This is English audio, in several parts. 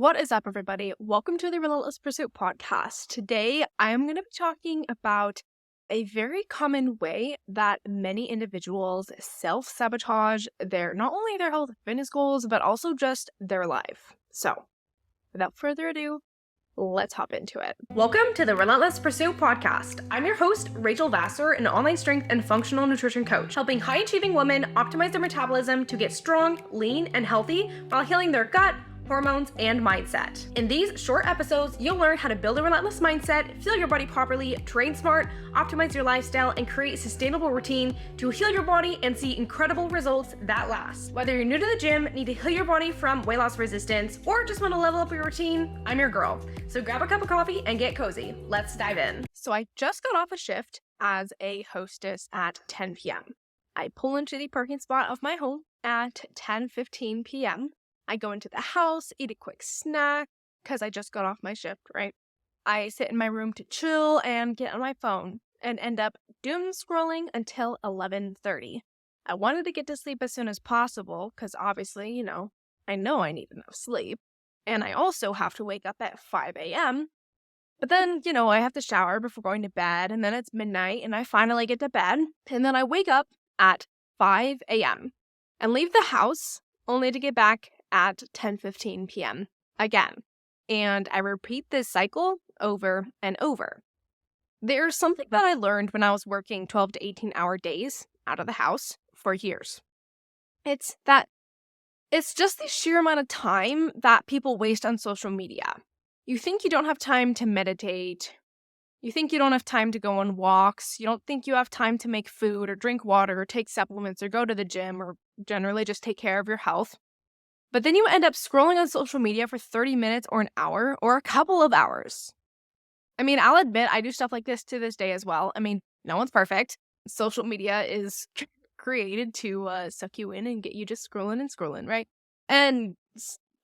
What is up, everybody? Welcome to the Relentless Pursuit podcast. Today, I am going to be talking about a very common way that many individuals self-sabotage not only their health and fitness goals, but also just their life. So, without further ado, let's hop into it. Welcome to the Relentless Pursuit podcast. I'm your host, Rachel Vassar, an online strength and functional nutrition coach, helping high-achieving women optimize their metabolism to get strong, lean, and healthy while healing their gut, hormones, and mindset. In these short episodes, you'll learn how to build a relentless mindset, fuel your body properly, train smart, optimize your lifestyle, and create a sustainable routine to heal your body and see incredible results that last. Whether you're new to the gym, need to heal your body from weight loss resistance, or just want to level up your routine, I'm your girl. So grab a cup of coffee and get cozy. Let's dive in. So I just got off a shift as a hostess at 10 p.m. I pull into the parking spot of my home at 10:15 p.m. I go into the house, eat a quick snack, because I just got off my shift, right? I sit in my room to chill and get on my phone and end up doom scrolling until 11:30. I wanted to get to sleep as soon as possible because obviously, I know I need enough sleep. And I also have to wake up at 5 a.m. But then, I have to shower before going to bed, and then it's midnight and I finally get to bed. And then I wake up at 5 a.m. and leave the house only to get back at 10:15 p.m. again. And I repeat this cycle over and over. There's something that I learned when I was working 12 to 18-hour days out of the house for years. It's just the sheer amount of time that people waste on social media. You think you don't have time to meditate. You think you don't have time to go on walks. You don't think you have time to make food or drink water or take supplements or go to the gym or generally just take care of your health. But then you end up scrolling on social media for 30 minutes or an hour or a couple of hours. I mean, I'll admit I do stuff like this to this day as well. I mean, no one's perfect. Social media is created to suck you in and get you just scrolling and scrolling, right? And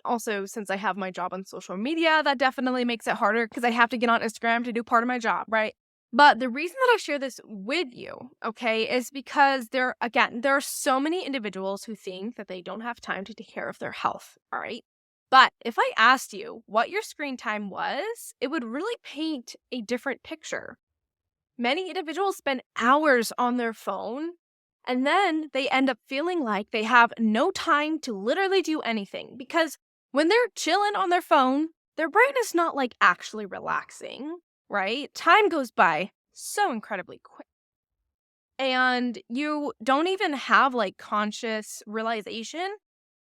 also, since I have my job on social media, that definitely makes it harder because I have to get on Instagram to do part of my job, right? But the reason that I share this with you, okay, is because there are so many individuals who think that they don't have time to take care of their health, all right? But if I asked you what your screen time was, it would really paint a different picture. Many individuals spend hours on their phone, and then they end up feeling like they have no time to literally do anything because when they're chilling on their phone, their brain is not like actually relaxing. Right? Time goes by so incredibly quick. And you don't even have like conscious realization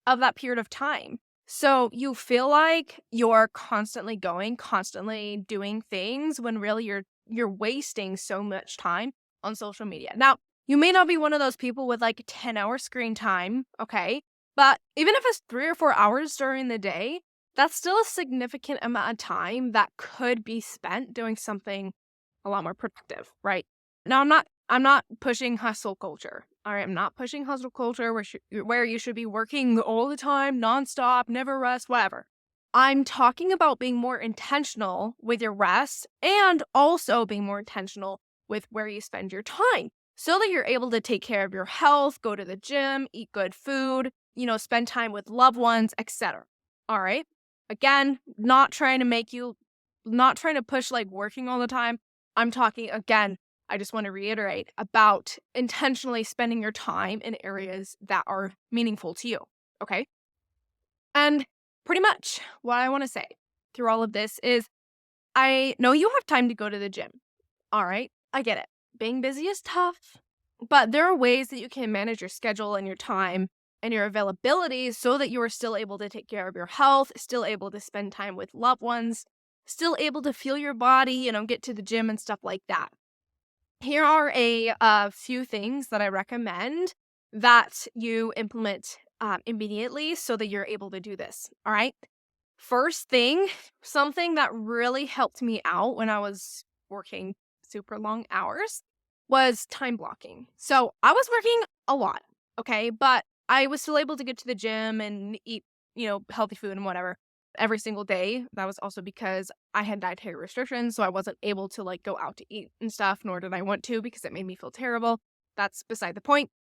of that period of time. So you feel like you're constantly doing things when really you're wasting so much time on social media. Now, you may not be one of those people with like 10-hour screen time, okay? But even if it's 3 or 4 hours during the day, that's still a significant amount of time that could be spent doing something a lot more productive, right? Now, I'm not pushing hustle culture. All right, I'm not pushing hustle culture where you should be working all the time, nonstop, never rest, whatever. I'm talking about being more intentional with your rest and also being more intentional with where you spend your time so that you're able to take care of your health, go to the gym, eat good food, spend time with loved ones, etc. All right? Again, not trying to push like working all the time. I'm talking, again, I just want to reiterate about intentionally spending your time in areas that are meaningful to you, okay? And pretty much what I want to say through all of this is I know you have time to go to the gym, all right? I get it. Being busy is tough, but there are ways that you can manage your schedule and your time and your availability so that you are still able to take care of your health, still able to spend time with loved ones, still able to feel your body, get to the gym and stuff like that. Here are a few things that I recommend that you implement immediately so that you're able to do this, all right? First thing, something that really helped me out when I was working super long hours was time blocking. So I was working a lot, okay? But I was still able to get to the gym and eat, healthy food and whatever every single day. That was also because I had dietary restrictions, so I wasn't able to like go out to eat and stuff, nor did I want to because it made me feel terrible. That's beside the point.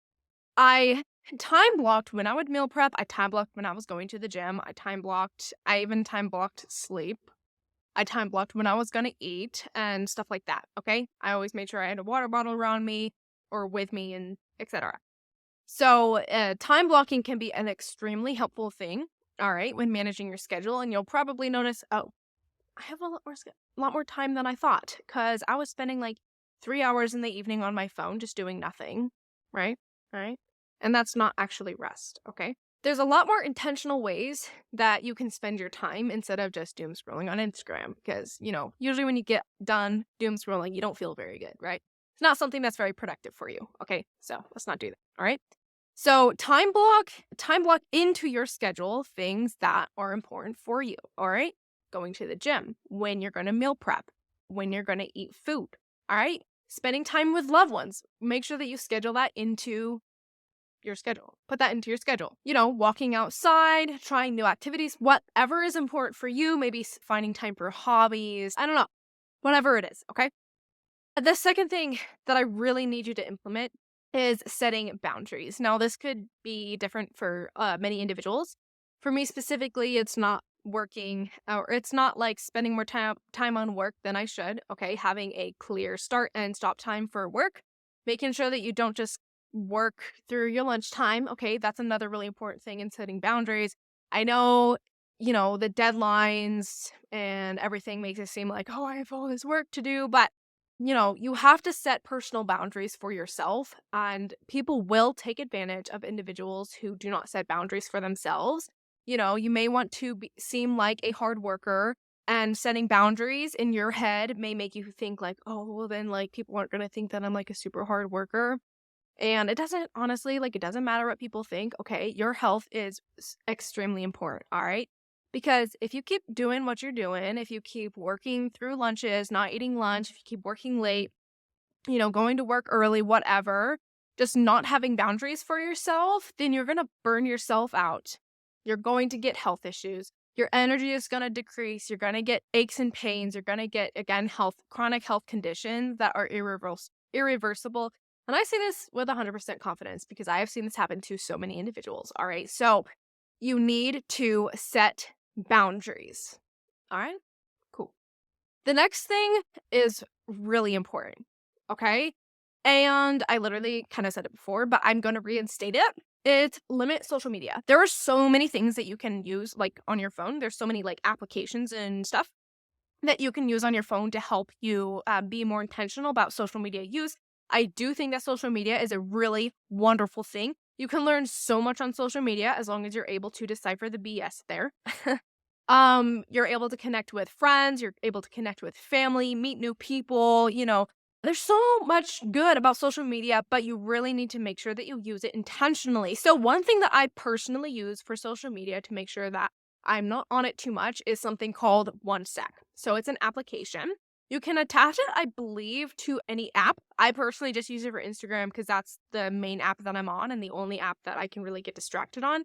I time blocked when I would meal prep. I time blocked when I was going to the gym. I even time blocked sleep. I time blocked when I was gonna eat and stuff like that, okay? I always made sure I had a water bottle around me or with me and etc. So, time blocking can be an extremely helpful thing, all right, when managing your schedule. And you'll probably notice, oh, I have a lot more time than I thought because I was spending like 3 hours in the evening on my phone just doing nothing, right? All right. And that's not actually rest, okay? There's a lot more intentional ways that you can spend your time instead of just doom scrolling on Instagram because, usually when you get done doom scrolling, you don't feel very good, right? It's not something that's very productive for you, okay? So let's not do that, all right? So time block into your schedule things that are important for you, all right? Going to the gym, when you're going to meal prep, when you're going to eat food, all right? Spending time with loved ones. Make sure that you schedule that into your schedule. Put that into your schedule. Walking outside, trying new activities, whatever is important for you, maybe finding time for hobbies. I don't know. Whatever it is, okay? The second thing that I really need you to implement is setting boundaries. Now, this could be different for many individuals. For me specifically, it's not working or it's not like spending more time on work than I should. Okay. Having a clear start and stop time for work, making sure that you don't just work through your lunchtime. Okay. That's another really important thing in setting boundaries. I know, the deadlines and everything makes it seem like, oh, I have all this work to do, but you have to set personal boundaries for yourself, and people will take advantage of individuals who do not set boundaries for themselves. You may want to seem like a hard worker, and setting boundaries in your head may make you think like, oh, well, then like people aren't going to think that I'm like a super hard worker. And it doesn't, honestly, like, it doesn't matter what people think. Okay. Your health is extremely important. All right. Because if you keep doing what you're doing, if you keep working through lunches, not eating lunch, if you keep working late, going to work early, whatever, just not having boundaries for yourself, then you're going to burn yourself out. You're going to get health issues. Your energy is going to decrease. You're going to get aches and pains. You're going to get, again, chronic health conditions that are irreversible. And I say this with 100% confidence because I have seen this happen to so many individuals. All right. So you need to set boundaries. All right. Cool. The next thing is really important. Okay. And I literally kind of said it before, but I'm going to reinstate it. It's limit social media. There are so many things that you can use like on your phone. There's so many like applications and stuff that you can use on your phone to help you be more intentional about social media use. I do think that social media is a really wonderful thing. You can learn so much on social media as long as you're able to decipher the BS there. You're able to connect with friends, you're able to connect with family, meet new people, There's so much good about social media, but you really need to make sure that you use it intentionally. So one thing that I personally use for social media to make sure that I'm not on it too much is something called OneSec. So it's an application. You can attach it, I believe, to any app. I personally just use it for Instagram because that's the main app that I'm on and the only app that I can really get distracted on.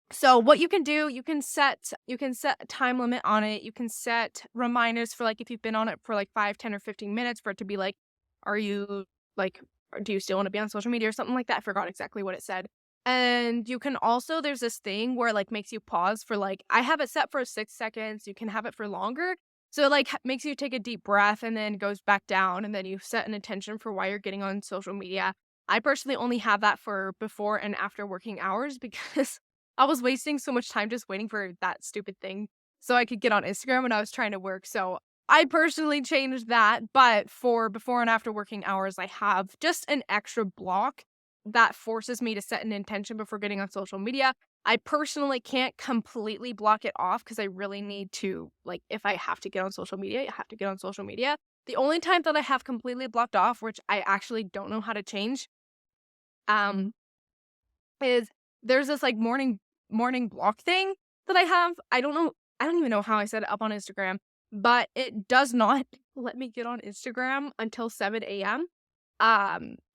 So what you can do, you can set a time limit on it. You can set reminders for like if you've been on it for like 5, 10, or 15 minutes for it to be like, are you like, do you still want to be on social media or something like that? I forgot exactly what it said. And you can also, there's this thing where like makes you pause for like, I have it set for 6 seconds. You can have it for longer. So it like makes you take a deep breath and then goes back down and then you set an intention for why you're getting on social media. I personally only have that for before and after working hours because I was wasting so much time just waiting for that stupid thing so I could get on Instagram when I was trying to work. So I personally changed that, but for before and after working hours, I have just an extra block that forces me to set an intention before getting on social media. I personally can't completely block it off because I really need to, like, if I have to get on social media, I have to get on social media. The only time that I have completely blocked off, which I actually don't know how to change, um, is there's this like morning block thing that I have. I don't know. I don't even know how I set it up on Instagram, but it does not let me get on Instagram until 7 a.m.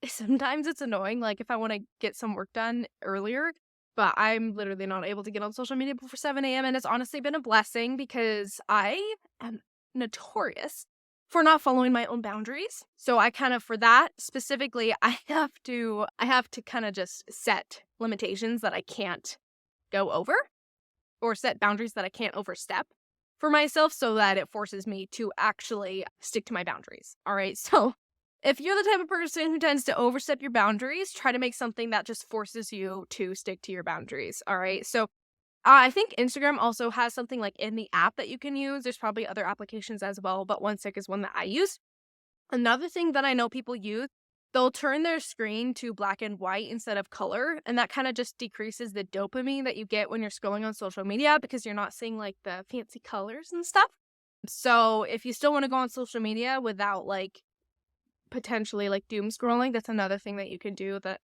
Sometimes it's annoying, like if I want to get some work done earlier, but I'm literally not able to get on social media before 7 a.m. And it's honestly been a blessing because I am notorious for not following my own boundaries. So I kind of, for that specifically, I have to kind of just set limitations that I can't go over, or set boundaries that I can't overstep for myself, so that it forces me to actually stick to my boundaries. All right. So if you're the type of person who tends to overstep your boundaries, try to make something that just forces you to stick to your boundaries. All right. So I think Instagram also has something like in the app that you can use. There's probably other applications as well, but OneSick is one that I use. Another thing that I know people use, they'll turn their screen to black and white instead of color, and that kind of just decreases the dopamine that you get when you're scrolling on social media, because you're not seeing like the fancy colors and stuff. So if you still want to go on social media without like potentially like doom scrolling, that's another thing that you can do that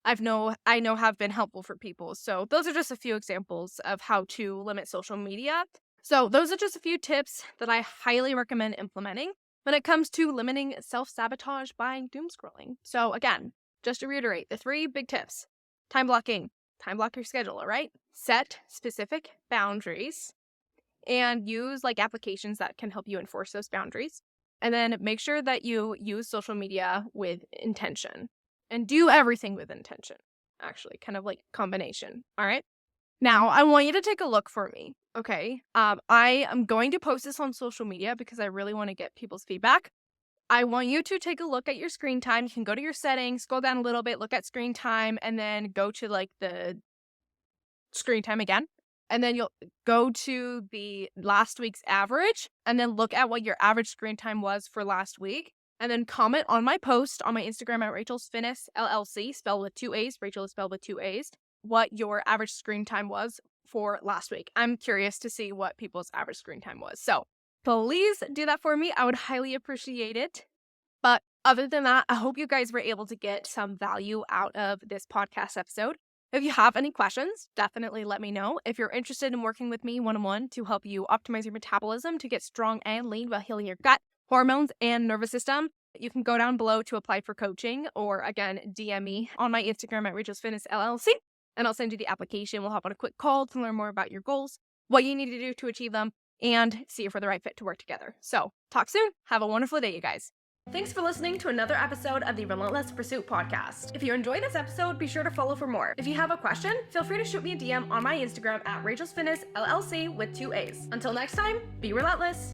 I know have been helpful for people. So those are just a few examples of how to limit social media. So those are just a few tips that I highly recommend implementing when it comes to limiting self-sabotage by doom scrolling. So again, just to reiterate, the 3 big tips: time blocking, time block your schedule, all right? Set specific boundaries and use like applications that can help you enforce those boundaries. And then make sure that you use social media with intention. And do everything with intention, actually, kind of like combination. All right. Now, I want you to take a look for me. Okay. I am going to post this on social media because I really want to get people's feedback. I want you to take a look at your screen time. You can go to your settings, scroll down a little bit, look at screen time, and then go to like the screen time again. And then you'll go to the last week's average and then look at what your average screen time was for last week. And then comment on my post on my Instagram at Rachel's Fitness LLC, spelled with 2 A's. Rachel is spelled with 2 A's. What your average screen time was for last week. I'm curious to see what people's average screen time was. So please do that for me. I would highly appreciate it. But other than that, I hope you guys were able to get some value out of this podcast episode. If you have any questions, definitely let me know. If you're interested in working with me one-on-one to help you optimize your metabolism to get strong and lean while healing your gut, hormones, and nervous system, you can go down below to apply for coaching, or again, DM me on my Instagram at Rachel's Fitness LLC, and I'll send you the application. We'll hop on a quick call to learn more about your goals, what you need to do to achieve them, and see if we're the right fit to work together. So talk soon. Have a wonderful day, you guys. Thanks for listening to another episode of the Relentless Pursuit podcast. If you enjoyed this episode, be sure to follow for more. If you have a question, feel free to shoot me a DM on my Instagram at Rachel's Fitness LLC with 2 A's. Until next time, be relentless.